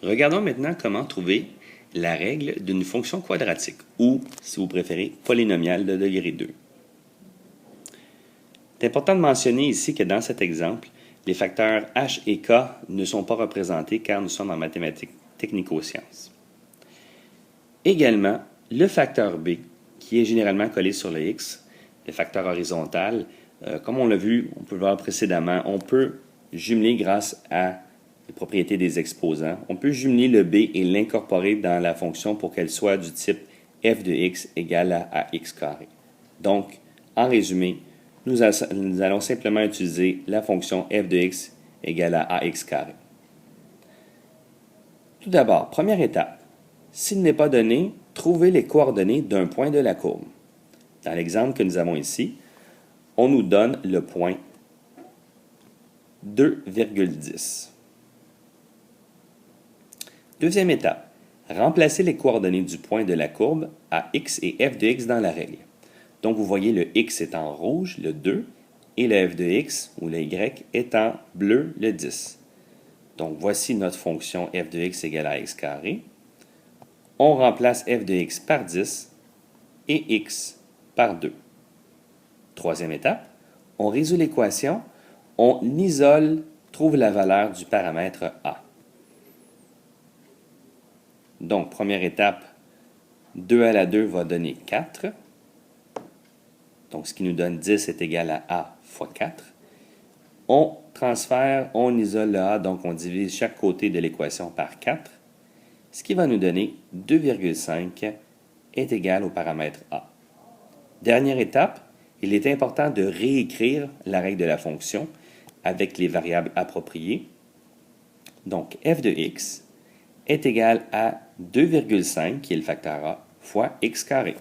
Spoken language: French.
Regardons maintenant comment trouver la règle d'une fonction quadratique, ou, si vous préférez, polynomiale de degré 2. C'est important de mentionner ici que dans cet exemple, les facteurs h et k ne sont pas représentés car nous sommes en mathématiques technico-sciences. Également, le facteur b, qui est généralement collé sur le x, le facteur horizontal, comme on l'a vu, on peut le voir précédemment, on peut jumeler grâce à les propriétés des exposants. On peut jumeler le b et l'incorporer dans la fonction pour qu'elle soit du type f de x égale à ax carré. Donc, en résumé, nous allons simplement utiliser la fonction f de x égale à ax carré. Tout d'abord, première étape, s'il n'est pas donné, trouvez les coordonnées d'un point de la courbe. Dans l'exemple que nous avons ici, on nous donne le point 2,10. Deuxième étape, remplacez les coordonnées du point de la courbe à x et f de x dans la règle. Donc, vous voyez le x est en rouge, le 2, et le f de x, ou le y, est en bleu, le 10. Donc, voici notre fonction f de x égale à x carré. On remplace f de x par 10 et x par 2. Troisième étape, on résout l'équation, on isole, trouve la valeur du paramètre a. Donc, première étape, 2 à la 2 va donner 4. Donc, ce qui nous donne 10 est égal à a fois 4. On transfère, on isole le a, donc on divise chaque côté de l'équation par 4. Ce qui va nous donner 2,5 est égal au paramètre a. Dernière étape, il est important de réécrire la règle de la fonction avec les variables appropriées. Donc, f de x est égal à 2,5, qui est le facteur a, fois x carré.